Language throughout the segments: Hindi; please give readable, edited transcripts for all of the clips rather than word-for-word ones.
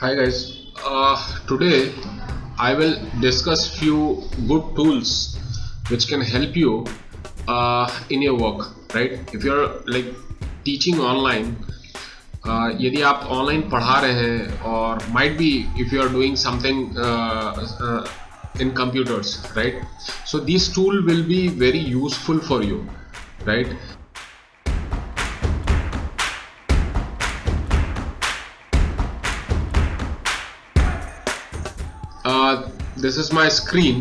Hi guys, today I will discuss few good tools which can help you in your work, right? If you're like teaching online, यदि आप ऑनलाइन पढ़ा रहे हैं और might be if you are doing something in computers, right? So these tool will be very useful for you, right? This is my screen.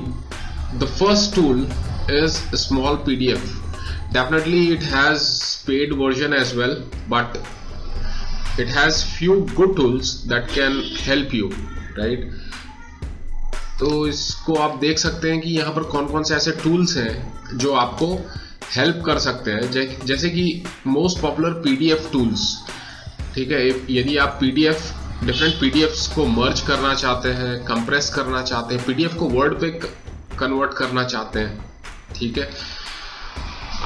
The first tool is a small PDF. Definitely it has paid version as well, but it has few good tools that can help you, right? तो इसको आप देख सकते हैं कि यहाँ पर कौन कौन से ऐसे टूल्स हैं जो आपको हेल्प कर सकते हैं, जैसे कि मोस्ट पॉपुलर PDF टूल्स, ठीक है। यदि आप डिफरेंट पीडीएफ्स को मर्ज करना चाहते हैं, कंप्रेस करना चाहते हैं, पीडीएफ को वर्ड पे कन्वर्ट करना चाहते हैं, ठीक है,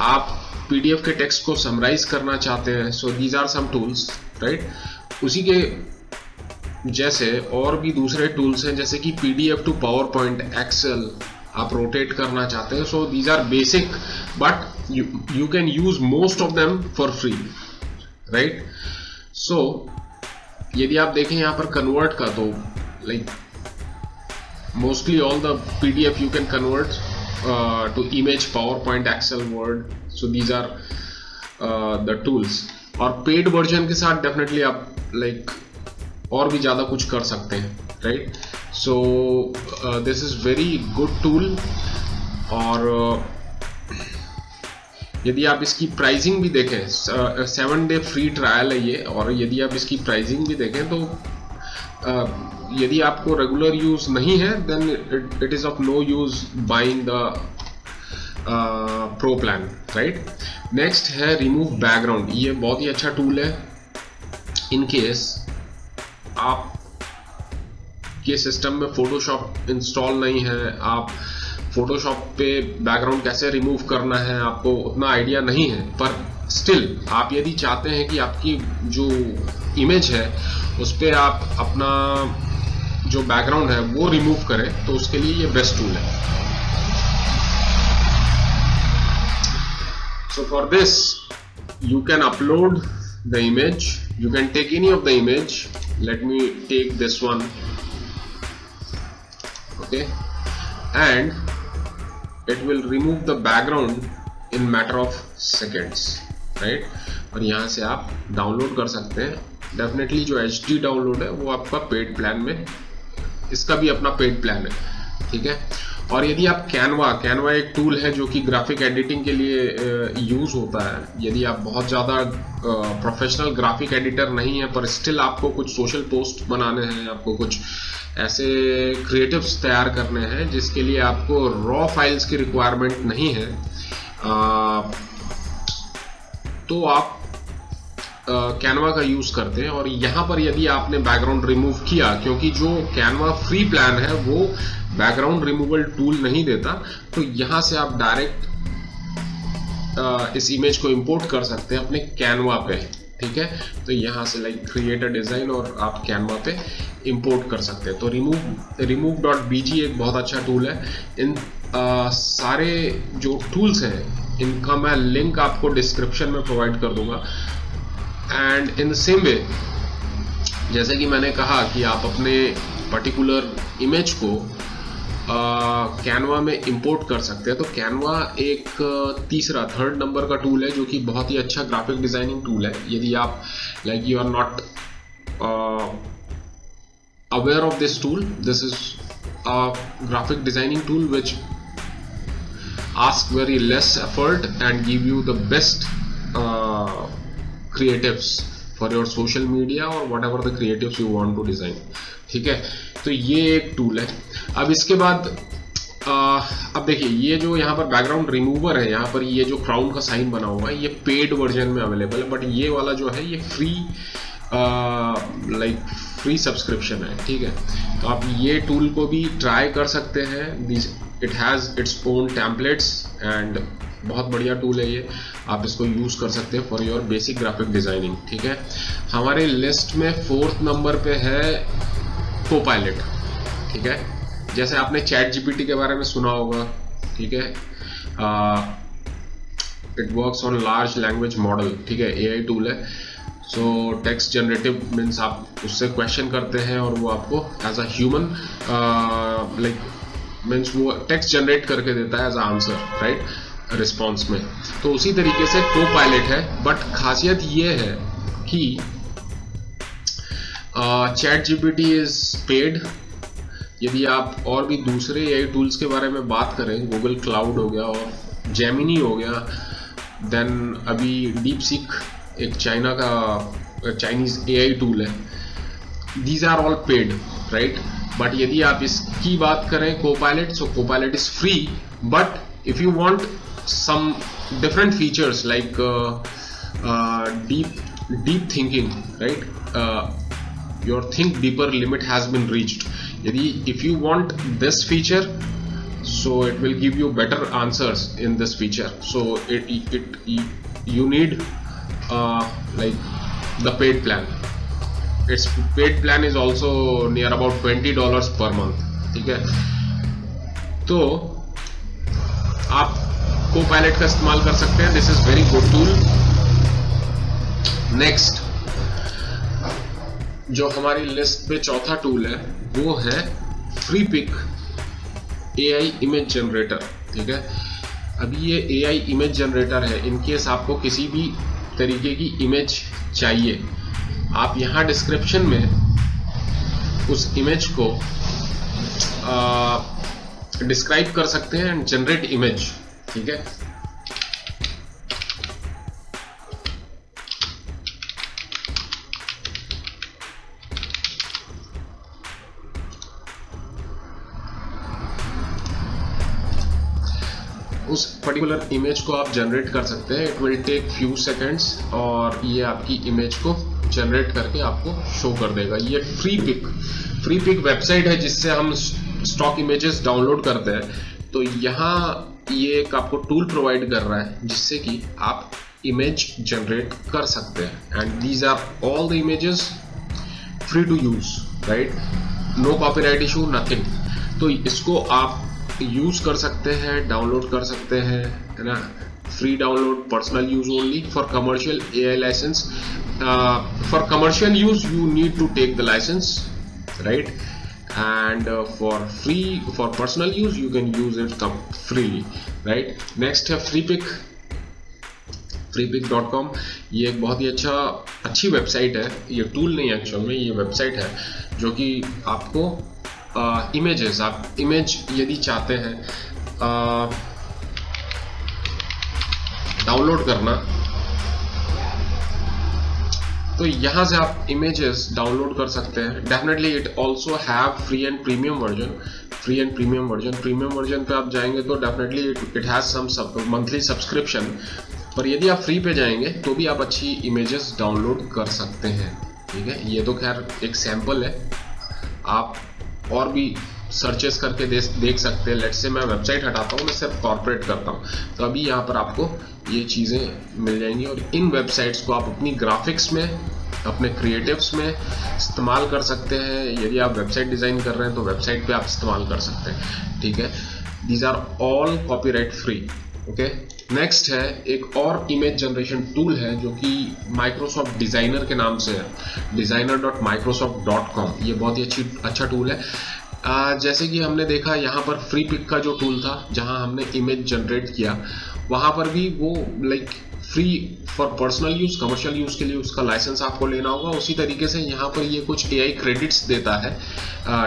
आप पीडीएफ के टेक्स्ट को समराइज करना चाहते हैं, so these are some tools, right. उसी के जैसे और भी दूसरे टूल्स हैं, जैसे कि PDF to PowerPoint, Excel आप रोटेट करना चाहते हैं, so these are basic but you can use most of them for free, right. So यदि आप देखें यहाँ पर कन्वर्ट का, तो like mostly all the PDF you can convert to image, PowerPoint, Excel, Word, so these are the tools. और पेड वर्जन के साथ डेफिनेटली आप लाइक और भी ज़्यादा कुछ कर सकते हैं, right. So this is very good tool. और यदि आप इसकी प्राइसिंग भी देखें, 7 डे फ्री ट्रायल है ये, और यदि आप इसकी प्राइसिंग भी देखें तो यदि आपको रेगुलर यूज नहीं है then it is of no use buying the pro plan, right. Next है रिमूव बैकग्राउंड। ये बहुत ही अच्छा टूल है इन केस आप के सिस्टम में फोटोशॉप इंस्टॉल नहीं है, आप फोटोशॉप पे बैकग्राउंड कैसे रिमूव करना है आपको उतना आइडिया नहीं है, पर स्टिल आप यदि चाहते हैं कि आपकी जो इमेज है उस पर आप अपना जो बैकग्राउंड है वो रिमूव करें, तो उसके लिए ये बेस्ट टूल है। So for this you can upload the image, you can take any of the image, let me take this one, okay, and it will remove the background in matter of seconds, right। और यहाँ से आप डाउनलोड कर सकते हैं। डेफिनेटली जो HD डाउनलोड है वो आपका पेड प्लान में, इसका भी अपना पेड प्लान है, ठीक है। और यदि आप कैनवा एक टूल है जो कि ग्राफिक एडिटिंग के लिए यूज होता है। यदि आप बहुत ज़्यादा प्रोफेशनल ग्राफिक एडिटर नहीं है पर स्टिल आपको कुछ सोशल पोस्ट बनाने हैं, आपको कुछ ऐसे क्रिएटिव्स तैयार करने हैं जिसके लिए आपको रॉ फाइल्स की रिक्वायरमेंट नहीं है, तो आप कैनवा का यूज करते हैं। और यहाँ पर यदि आपने बैकग्राउंड रिमूव किया, क्योंकि जो कैनवा फ्री प्लान है वो बैकग्राउंड रिमूवल टूल नहीं देता, तो यहाँ से आप डायरेक्ट इस इमेज को इंपोर्ट कर सकते हैं अपने कैनवा पे, ठीक है। तो यहाँ से लाइक क्रिएट अ डिजाइन और आप कैनवा पे इंपोर्ट कर सकते हैं। तो remove.bg एक बहुत अच्छा टूल है। इन सारे जो टूल्स हैं इनका मैं लिंक आपको डिस्क्रिप्शन में प्रोवाइड कर दूंगा। And in the same way, जैसे कि मैंने कहा कि आप अपने पर्टिकुलर इमेज को कैनवा में इंपोर्ट कर सकते हैं, तो कैनवा एक थर्ड नंबर का टूल है जो कि बहुत ही अच्छा ग्राफिक डिजाइनिंग टूल है। यदि आप like you are not aware of this tool, this is a graphic designing tool which asks very less effort and give you the best creatives for your social media or whatever the creatives you want to design, ठीक है। तो ये एक टूल है। अब इसके बाद अब देखिए, ये जो यहाँ पर बैकग्राउंड रिमूवर है, यहाँ पर ये जो क्राउन का साइन बना हुआ है, ये पेड वर्जन में अवेलेबल है, बट ये वाला जो है ये फ्री लाइक फ्री सब्सक्रिप्शन है, ठीक है। तो आप ये टूल को भी ट्राई कर सकते हैं। It has its own templates and बहुत बढ़िया टूल है ये, आप इसको यूज कर सकते हैं for your basic graphic designing, ठीक है। हमारे लिस्ट में 4th नंबर पे है कोपायलट, ठीक है। जैसे आपने चैट जीपीटी के बारे में सुना होगा, ठीक है, it works on large language model, ठीक है, एआई टूल है। सो टेक्स्ट जनरेटिव मीन्स आप उससे क्वेश्चन करते हैं और वो आपको as a human like means वो टेक्स्ट जनरेट करके देता है as a answer, right, response में। तो उसी तरीके से कोपायलट है, बट खासियत ये है कि चैट जीपीटी इज पेड। यदि आप और भी दूसरे एआई टूल्स के बारे में बात करें, गूगल क्लाउड हो गया और जेमिनी हो गया, देन अभी डीप सीक एक चाइना का चाइनीज एआई टूल है, these are all paid, right. But यदि आप इसकी बात करें कोपायलट, सो Copilot is free, but if you want some different features like deep thinking, right, your think deeper limit has been reached. Yadi if you want this feature, so it will give you better answers in this feature, so you need like the paid plan. Its paid plan is also near about $20 per month, ठीक है। तो आप कोपायलट का इस्तेमाल कर सकते हैं, this is very good tool. Next जो हमारी लिस्ट पे चौथा टूल है वो है फ्रीपिक एआई इमेज जनरेटर, ठीक है। अभी ये एआई इमेज जनरेटर है, इनकेस आपको किसी भी तरीके की इमेज चाहिए, आप यहाँ डिस्क्रिप्शन में उस इमेज को डिस्क्राइब कर सकते हैं एंड जनरेट इमेज, ठीक है। उस पर्टिकुलर इमेज को आप जनरेट कर सकते हैं, it will take few seconds और ये आपकी इमेज को जनरेट करके आपको शो कर देगा। ये फ्री पिक वेबसाइट है जिससे हम स्टॉक इमेजेस डाउनलोड करते हैं। तो यहाँ ये एक आपको टूल प्रोवाइड कर रहा है जिससे कि आप इमेज जनरेट कर सकते हैं, and these are all the images free to use, right, no copyright issue, nothing. तो इसको आप यूज कर सकते हैं, डाउनलोड कर सकते हैं, है ना, free download, personal use only, for commercial AI license, for commercial use you need to take the license, right, and for personal use you can use it freely, right। next है freepik.com। ये एक बहुत ही अच्छी वेबसाइट है, ये टूल नहीं एक्चुअल में, ये वेबसाइट है जो कि आपको इमेजेस, आप इमेज यदि चाहते हैं डाउनलोड करना, तो यहाँ से आप इमेजेस डाउनलोड कर सकते हैं। Definitely it also have free and premium version. Premium version पे आप जाएंगे तो definitely it has some monthly subscription, पर यदि आप फ्री पे जाएंगे तो भी आप अच्छी इमेजेस डाउनलोड कर सकते हैं, ठीक है। ये तो खैर एक सैंपल है, आप और भी सर्चेस करके देख सकते हैं। लेट्स से मैं वेबसाइट हटाता हूँ, मैं सिर्फ कॉर्पोरेट करता हूँ, तो अभी यहाँ पर आपको ये चीज़ें मिल जाएंगी और इन वेबसाइट्स को आप अपनी ग्राफिक्स में, अपने क्रिएटिव्स में इस्तेमाल कर सकते हैं। यदि आप वेबसाइट डिज़ाइन कर रहे हैं तो वेबसाइट पे आप इस्तेमाल कर सकते हैं, ठीक है। These are all copyright free, okay. Next है एक और इमेज जनरेशन टूल है जो कि माइक्रोसॉफ्ट डिज़ाइनर के नाम से है, designer.microsoft.com। ये बहुत ही अच्छा टूल है। जैसे कि हमने देखा यहाँ पर फ्री पिक का जो टूल था जहाँ हमने इमेज जनरेट किया, वहाँ पर भी वो like free for personal use, commercial use के लिए उसका लाइसेंस आपको लेना होगा। उसी तरीके से यहाँ पर ये कुछ एआई क्रेडिट्स देता है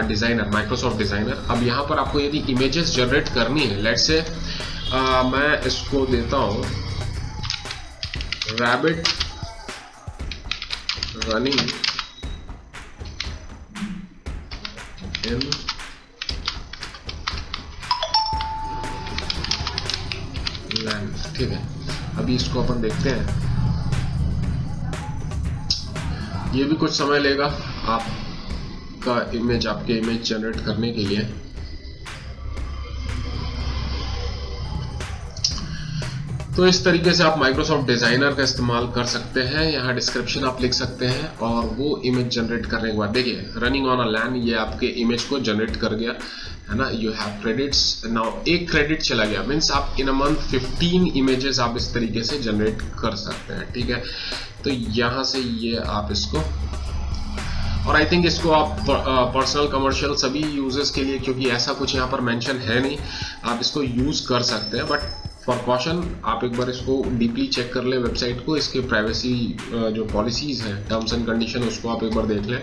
डिज़ाइनर, माइक्रोसॉफ्ट डिज़ाइनर। अब यहाँ पर आपको यदि इमेजेस जनरेट करनी है, लेट्स से मैं इसको देता हूँ रैबिट रनिंग इन लैंड, ठीक है। अभी इसको अपन देखते हैं, ये भी कुछ समय लेगा आपके इमेज जनरेट करने के लिए। तो इस तरीके से आप माइक्रोसॉफ्ट डिजाइनर का इस्तेमाल कर सकते हैं। यहाँ डिस्क्रिप्शन आप लिख सकते हैं और वो इमेज जनरेट करने के बाद देखिए रनिंग ऑन अ लैन, ये आपके इमेज को जनरेट कर गया है ना। यू हैव क्रेडिट्स नाउ, एक क्रेडिट चला गया, मीन्स आप इन अ मंथ 15 इमेजेस आप इस तरीके से जनरेट कर सकते हैं, ठीक है। तो यहाँ से ये आप इसको, और आई थिंक इसको आप पर्सनल कमर्शियल सभी यूजर्स के लिए, क्योंकि ऐसा कुछ यहाँ पर मेंशन है नहीं, आप इसको यूज कर सकते हैं। बट फॉर कॉशन आप एक बार इसको डीपली चेक कर ले वेबसाइट को, इसके प्राइवेसी जो पॉलिसीज हैं, टर्म्स एंड कंडीशन, उसको आप एक बार देख लें।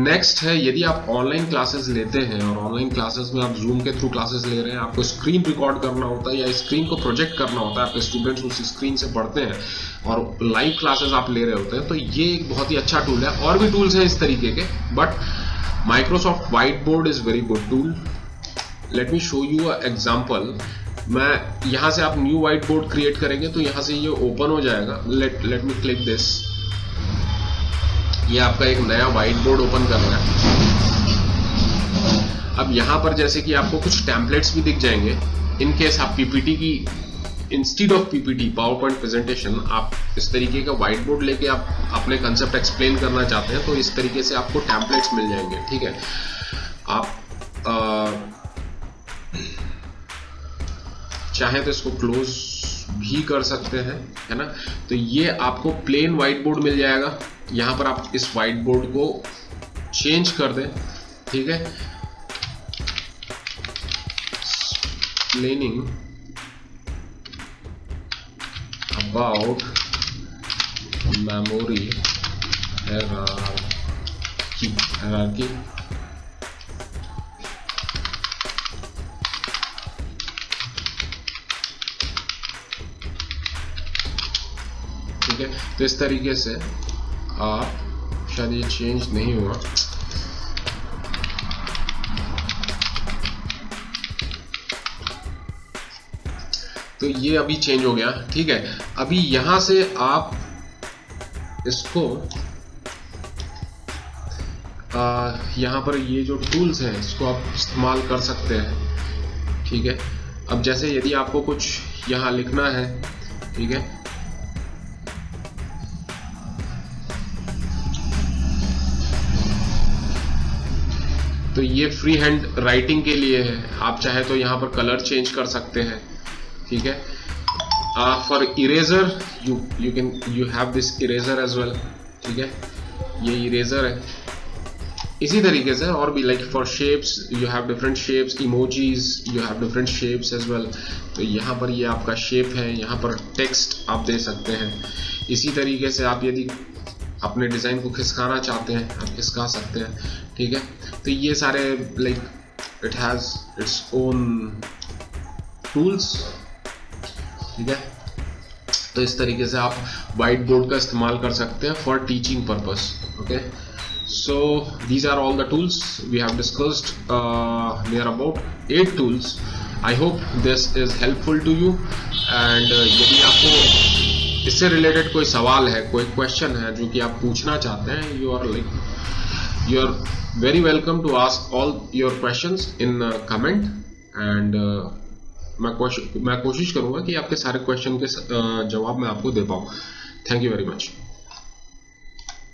नेक्स्ट है, यदि आप ऑनलाइन क्लासेस लेते हैं और ऑनलाइन क्लासेस में आप जूम के थ्रू क्लासेस ले रहे हैं, आपको स्क्रीन रिकॉर्ड करना होता है या स्क्रीन को प्रोजेक्ट करना होता है, आपके स्टूडेंट्स उस स्क्रीन से पढ़ते हैं और लाइव क्लासेस आप ले रहे होते हैं, तो ये एक बहुत ही अच्छा टूल है। और भी टूल्स हैं इस तरीके के, but Microsoft white board is very good tool. Let me show you a example. मैं यहां से आप न्यू व्हाइट बोर्ड क्रिएट करेंगे तो यहां से ये ओपन हो जाएगा। लेट मी क्लिक दिस, ये आपका एक नया व्हाइट बोर्ड ओपन कर रहा है। अब यहां पर जैसे कि आपको कुछ टेम्पलेट्स भी दिख जाएंगे, इन केस आप पीपीटी की instead of PPT power point presentation आप इस तरीके का व्हाइट बोर्ड लेके आप अपने कंसेप्ट एक्सप्लेन करना चाहते हैं, तो इस तरीके से आपको टेम्पलेट्स मिल जाएंगे, ठीक है। आप चाहे तो इसको क्लोज भी कर सकते हैं, है ना। तो ये आपको प्लेन व्हाइट बोर्ड मिल जाएगा। यहां पर आप इस व्हाइट बोर्ड को चेंज कर दें, ठीक है। एक्सप्लेनिंग अबाउट मेमोरी हायरार्की, ठीक है। तो इस तरीके से आप, शायद ये चेंज नहीं हुआ, तो ये अभी चेंज हो गया, ठीक है। अभी यहां से आप इसको यहां पर ये जो टूल्स हैं इसको आप इस्तेमाल कर सकते हैं, ठीक है। अब जैसे यदि आपको कुछ यहां लिखना है, ठीक है, तो ये फ्री हैंड राइटिंग के लिए है। आप चाहे तो यहाँ पर कलर चेंज कर सकते हैं, ठीक है। For eraser you have this eraser as well, ठीक है, ये इरेजर है। इसी तरीके से और भी, like for shapes you have different shapes, emojis you have different shapes as well. तो यहाँ पर ये आपका शेप है, यहाँ पर टेक्स्ट आप दे सकते हैं। इसी तरीके से आप यदि अपने डिजाइन को खिसकाना चाहते हैं आप खिसका सकते हैं, ठीक है। तो ये सारे like it has its own tools, ठीक है। तो इस तरीके से आप व्हाइट बोर्ड का इस्तेमाल कर सकते हैं for teaching purpose, okay. So these are all the tools we have discussed, there about 8 tools. I hope this is helpful to you. And यदि आपको इससे रिलेटेड कोई सवाल है, कोई क्वेश्चन है जो कि आप पूछना चाहते हैं, you are very welcome to ask all your questions in comment. And मैं कोशिश करूंगा कि आपके सारे क्वेश्चन के जवाब मैं आपको दे पाऊँ। Thank you very much.